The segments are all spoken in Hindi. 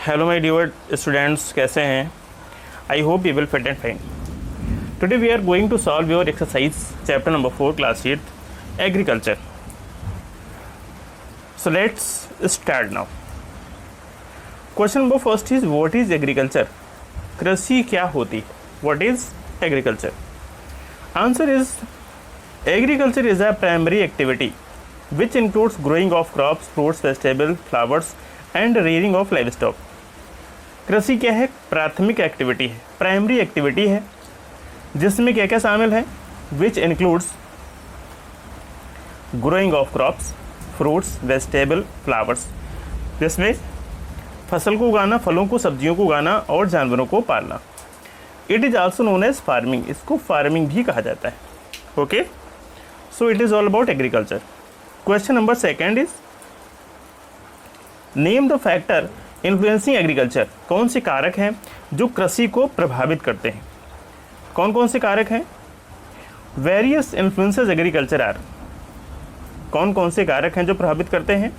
हेलो माय डियर स्टूडेंट्स, कैसे हैं? I hope you will fit and fine. Today we are going to solve your exercise chapter number 4 class 8 agriculture. So let's start now. Question number first is what is agriculture. कृषि क्या होती है? What is agriculture? Answer is agriculture is a primary activity which includes growing of crops, fruits, vegetables, flowers and rearing of livestock. कृषि क्या है? प्राथमिक एक्टिविटी है, प्राइमरी एक्टिविटी है, जिसमें क्या क्या शामिल है? which includes growing of crops, fruits, vegetable, flowers, जिसमें फसल को उगाना, फलों को, सब्जियों को उगाना और जानवरों को पालना. It is also known as farming. इसको फार्मिंग भी कहा जाता है. Okay, so it is all about agriculture. Question number second is name the factor influencing agriculture. कौन से कारक हैं जो कृषि को प्रभावित करते हैं? कौन कौन से कारक हैं? Various influences agriculture are. कौन कौन से कारक हैं जो प्रभावित करते हैं?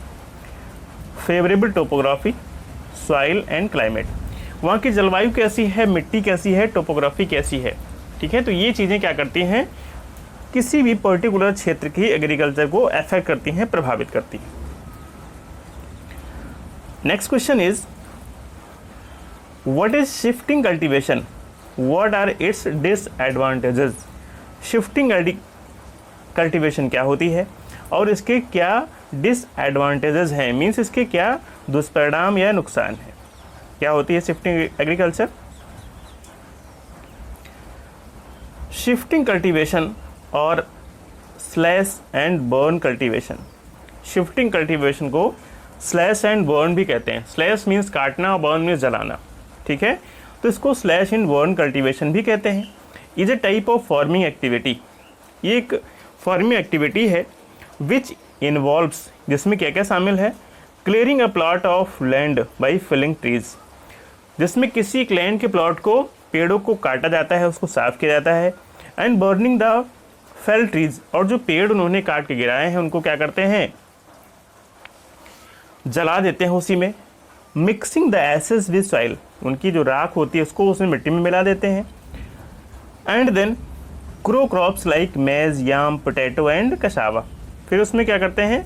Favourable topography, soil and climate. वहाँ की जलवायु कैसी है, मिट्टी कैसी है, टोपोग्राफी कैसी है. ठीक है, तो ये चीज़ें क्या करती हैं? किसी भी पर्टिकुलर क्षेत्र की एग्रीकल्चर को अफेक्ट करती हैं, प्रभावित करती हैं. Next question is what is shifting cultivation. What are its disadvantages. Shifting cultivation क्या होती है और इसके क्या डिसएडवांटेजेस हैं, मीन्स इसके क्या दुष्परिणाम या नुकसान है. क्या होती है शिफ्टिंग एग्रीकल्चर? शिफ्टिंग कल्टीवेशन और slash and burn cultivation. Shifting cultivation को स्लैश एंड बर्न भी कहते हैं. स्लैश मीन्स काटना और बर्न मीन्स जलाना. ठीक है, तो इसको स्लैश एंड बर्न कल्टीवेशन भी कहते हैं. Is a type of farming activity. ये एक फार्मिंग एक्टिविटी है विच इन्वॉल्व्स, जिसमें क्या क्या शामिल है? Clearing a plot of land by filling trees. जिसमें किसी एक लैंड के प्लॉट को, पेड़ों को काटा जाता है, उसको साफ किया जाता है. And burning the fail trees. और जो पेड़ उन्होंने काट के गिराए हैं उनको क्या करते हैं? जला देते हैं उसी में. Mixing the ashes with soil. उनकी जो राख होती है उसको उसमें मिट्टी में मिला देते हैं. And then grow crops like maize, yam, potato and cassava. फिर उसमें क्या करते हैं?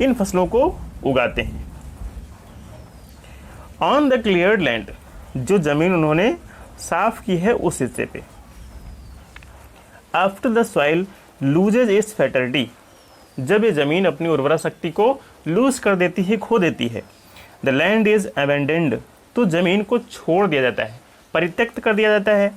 इन फसलों को उगाते हैं. On the cleared land. जो जमीन उन्होंने साफ की है उस हिस्से पे. After the soil loses it's fertility. जब ये जमीन अपनी उर्वरा शक्ति को लूज कर देती है, खो देती है. The land is abandoned. तो जमीन को छोड़ दिया जाता है, परित्यक्त कर दिया जाता है.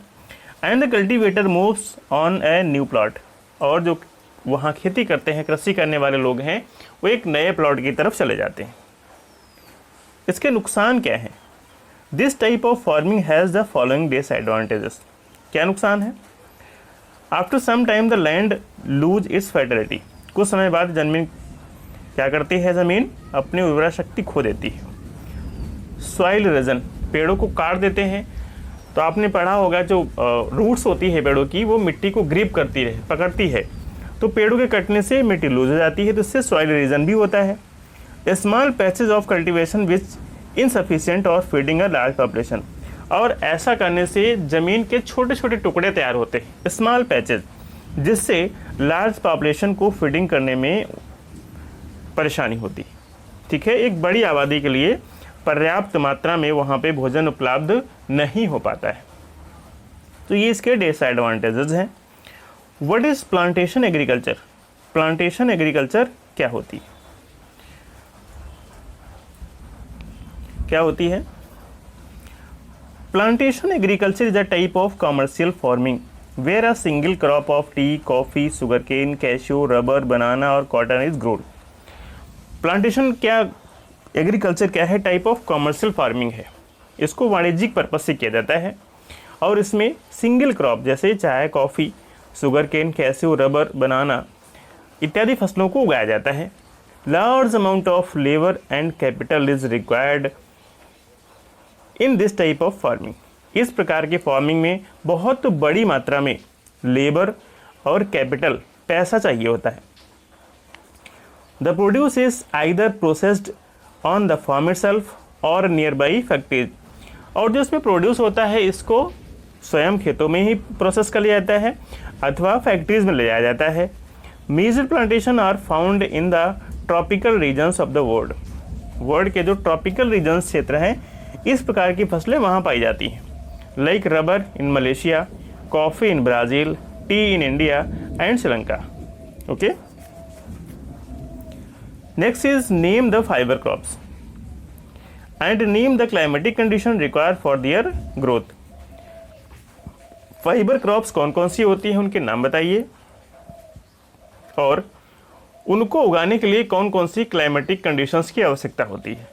And the cultivator moves on a new plot. और जो वहाँ खेती करते हैं, कृषि करने वाले लोग हैं, वो एक नए प्लॉट की तरफ चले जाते हैं. इसके नुकसान क्या हैं? This type of farming has the following disadvantages. क्या नुकसान है? After some time the land lose its fertility. कुछ समय बाद जमीन क्या करती है? ज़मीन अपनी उर्वरा शक्ति खो देती है. Soil erosion. पेड़ों को काट देते हैं. तो आपने पढ़ा होगा जो रूट्स होती है पेड़ों की, वो मिट्टी को ग्रिप करती है, पकड़ती है. तो पेड़ों के कटने से मिट्टी लूज हो जाती है, तो इससे सॉइल इरोजन भी होता है. Small patches of cultivation which insufficient और फीडिंग अ लार्ज पॉपुलेशन. और ऐसा करने से ज़मीन के छोटे छोटे टुकड़े तैयार होते हैं, स्मॉल पैचेज, जिससे लार्ज पॉपुलेशन को फीडिंग करने में परेशानी होती. ठीक है, एक बड़ी आबादी के लिए पर्याप्त मात्रा में वहाँ पे भोजन उपलब्ध नहीं हो पाता है. तो ये इसके डिसएडवांटेजेस हैं. What is plantation agriculture. Plantation agriculture क्या होती है? क्या होती है? Plantation agriculture is a type of commercial farming where a single crop of tea, coffee, sugarcane, cashew, rubber, banana और कॉटन इज ग्रोड. प्लांटेशन क्या, एग्रीकल्चर क्या है? टाइप ऑफ कमर्शियल फार्मिंग है. इसको वाणिज्यिक पर्पज से किया जाता है और इसमें सिंगल क्रॉप जैसे चाय, कॉफ़ी, सुगरकेन, कैश्यू, रबर, बनाना इत्यादि फसलों को उगाया जाता है. Large amount of labour and capital is required in this type of farming. इस प्रकार के फार्मिंग में बहुत बड़ी मात्रा में लेबर और कैपिटल, पैसा चाहिए होता है. The produce is either processed on the farm itself और नियर बाई फैक्ट्रीज, और जो इसमें प्रोड्यूस होता है इसको स्वयं खेतों में ही प्रोसेस कर लिया जाता है अथवा फैक्ट्रीज में ले जाया जाता है। Major plantation are found in the tropical regions of the world के जो ट्रॉपिकल रीजन्स क्षेत्र हैं इस प्रकार की फसलें वहाँ पाई जाती हैं, like rubber in Malaysia, coffee in Brazil, T in India and Sri Lanka. Okay, next is name the fibre crops and name the climatic condition required for their growth. Fibre crops कौन कौन सी होती हैं, उनके नाम बताइए, और उनको उगाने के लिए कौन कौन सी क्लाइमेटिक कंडीशंस की आवश्यकता होती है।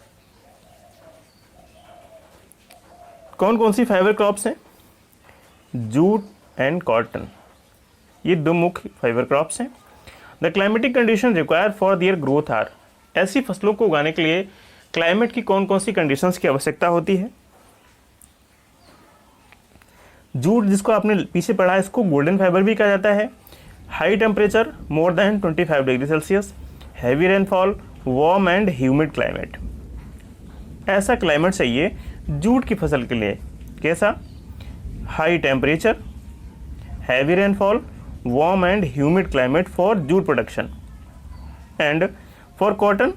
कौन कौन सी फाइबर क्रॉप्स हैं? जूट एंड कॉटन, ये दो मुख्य फाइबर क्रॉप्स हैं। The climatic condition required for their growth are, ऐसी फसलों को उगाने के लिए क्लाइमेट की कौन कौन सी कंडीशंस की आवश्यकता होती है। जूट, जिसको आपने पीछे पढ़ा, इसको गोल्डन फाइबर भी कहा जाता है। High temperature more than 25 degree Celsius, heavy rainfall, warm and humid climate. ऐसा क्लाइमेट चाहिए जूट की फसल के लिए। कैसा? High temperature, heavy rainfall, warm and humid climate for jute production. And for cotton,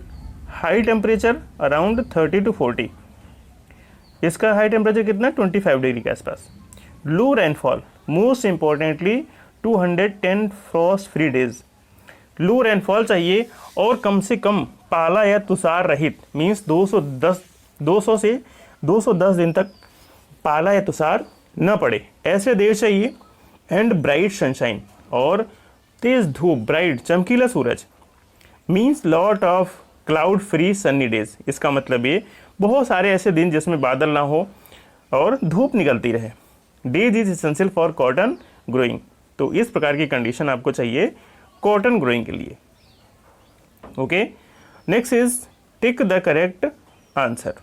high temperature around 30 to 40। इसका हाई टेम्परेचर कितना? 25 डिग्री के आसपास। लो rainfall, most importantly 210 Frost free days. लो रेनफॉल चाहिए और कम से कम पाला या तुषार रहित, मीन्स 200 से 210 दिन तक पाला या तुषार न पड़े, ऐसे देश चाहिए। एंड ब्राइट सनशाइन, और तेज धूप, ब्राइट चमकीला सूरज, means lot of cloud free sunny days. इसका मतलब ये बहुत सारे ऐसे दिन जिसमें बादल ना हो और धूप निकलती रहे। Days is essential for cotton growing. तो इस प्रकार की कंडीशन आपको चाहिए कॉटन ग्रोइंग के लिए। Okay, next is tick the correct answer.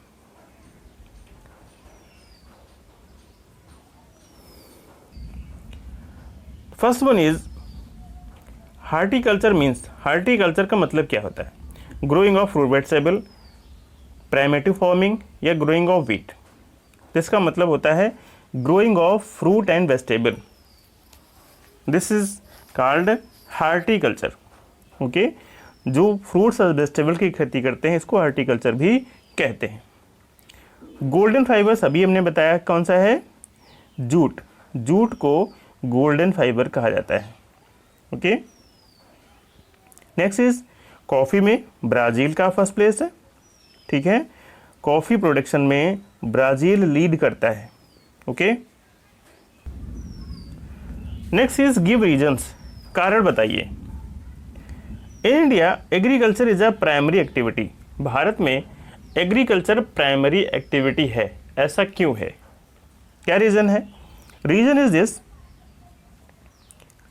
First one is horticulture means, horticulture का मतलब क्या होता है? Growing of fruit vegetable, primitive farming या ग्रोइंग ऑफ व्हीट। इसका मतलब होता है growing of fruit and vegetable, this is called horticulture. Okay, जो फ्रूट्स और वेजिटेबल की खेती करते हैं इसको हार्टिकल्चर भी कहते हैं। गोल्डन फाइबर्स अभी हमने बताया कौन सा है? जूट। जूट को गोल्डन फाइबर कहा जाता है। ओके, नेक्स्ट इज कॉफ़ी में ब्राज़ील का फर्स्ट प्लेस है। ठीक है, कॉफ़ी प्रोडक्शन में ब्राज़ील लीड करता है। Okay, next is give reasons, कारण बताइए। In India agriculture is a primary activity. Bharat में एग्रीकल्चर प्राइमरी एक्टिविटी है, ऐसा क्यों है? क्या रीज़न है? Reason is this,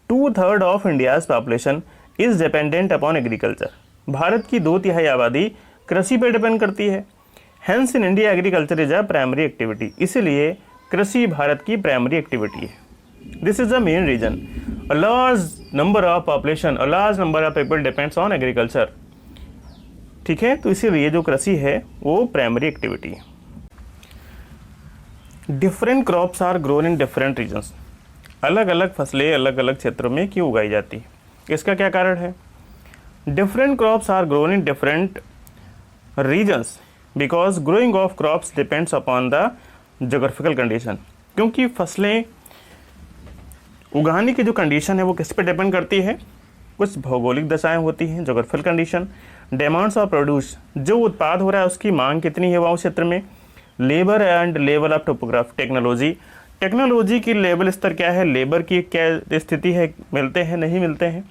2/3 of India's population is dependent upon agriculture. Bharat की 2/3 आबादी कृषि पर डिपेंड करती है। Hence in India agriculture is a primary activity, इसीलिए कृषि भारत की प्राइमरी एक्टिविटी है। This is the main reason. A large number of population, a large number of people depends on agriculture. ठीक है, तो इसीलिए जो कृषि है वो प्राइमरी एक्टिविटी है। Different crops are grown in different regions. अलग अलग फसलें अलग अलग क्षेत्रों में क्यों उगाई जाती है, इसका क्या कारण है? Different crops are grown in different regions because growing of crops depends upon the geographical condition. क्योंकि फसलें उगाने की जो कंडीशन है वो किस पे डिपेंड करती है? कुछ भौगोलिक दशाएं होती हैं, geographical condition, demands of produce, जो उत्पाद हो रहा है उसकी मांग कितनी है वहाँ उस क्षेत्र में, labour and level of topograph, technology, technology की लेवल स्तर क्या है, लेबर की क्या स्थिति है, मिलते हैं नहीं मिलते हैं,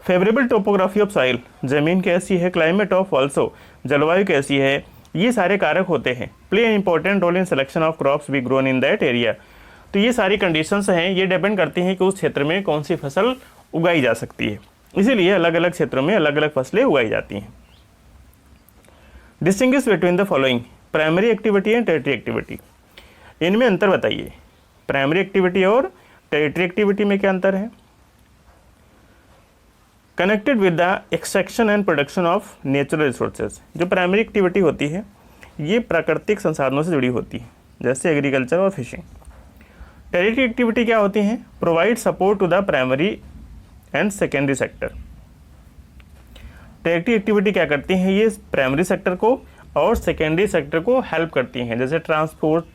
फेवरेबल टोपोग्राफी ऑफ सॉइल, ज़मीन कैसी है, क्लाइमेट ऑफ ऑल्सो, जलवायु कैसी है, ये सारे कारक होते हैं। Play an important role in selection of crops be grown in that area. तो ये सारी कंडीशंस हैं, ये डिपेंड करती हैं कि उस क्षेत्र में कौन सी फसल उगाई जा सकती है, इसीलिए अलग अलग क्षेत्रों में अलग अलग फसलें उगाई जाती हैं। Distinguish between the following, primary activity and territory activity. इनमें अंतर बताइए, प्राइमरी एक्टिविटी और टेरिटरी एक्टिविटी में क्या अंतर है? Connected with the extraction and production of natural resources. जो प्राइमरी एक्टिविटी होती है ये प्राकृतिक संसाधनों से जुड़ी होती है, जैसे एग्रीकल्चर और फिशिंग। टेरिटरी एक्टिविटी क्या होती हैं? Provide support to the primary and secondary sector. Territory activity क्या करती हैं? ये प्राइमरी सेक्टर को और सेकेंडरी सेक्टर को हेल्प करती हैं, जैसे ट्रांसपोर्ट,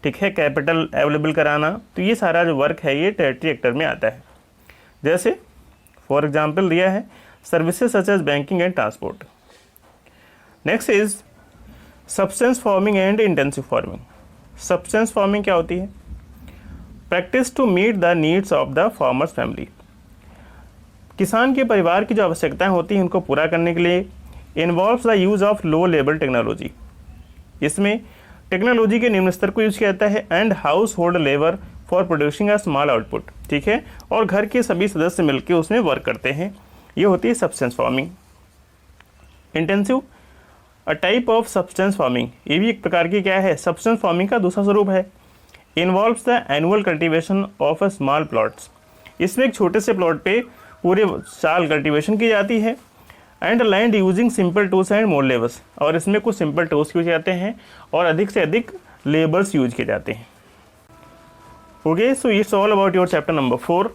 ठीक है, कैपिटल अवेलेबल कराना। तो ये सारा जो वर्क है ये टेरिटरी सेक्टर में आता है। जैसे फॉर एग्जांपल दिया है services such as banking and transport. Next is substance farming and intensive farming. Substance farming क्या होती है? Practice to meet the needs of the farmers family. किसान के परिवार की जो आवश्यकताएं होती हैं उनको पूरा करने के लिए involves the use of low level technology. इसमें टेक्नोलॉजी के निम्न स्तर को यूज किया जाता है and house hold labour for producing a small output, ठीक है, और घर के सभी सदस्य मिलकर उसमें वर्क करते हैं। ये होती है substance farming. Intensive a type of substance farming, ये भी एक प्रकार की क्या है? सब्सटेंस फार्मिंग का दूसरा स्वरूप है। Involves the annual cultivation of a small plots. इसमें एक छोटे से प्लॉट पे पूरे साल कल्टीवेशन की जाती है and land using simple tools and more labours, और इसमें कुछ सिंपल टूल्स यूज जाते हैं और अधिक से अधिक लेबर्स यूज किए जाते हैं। Okay, so it's all about your chapter number 4।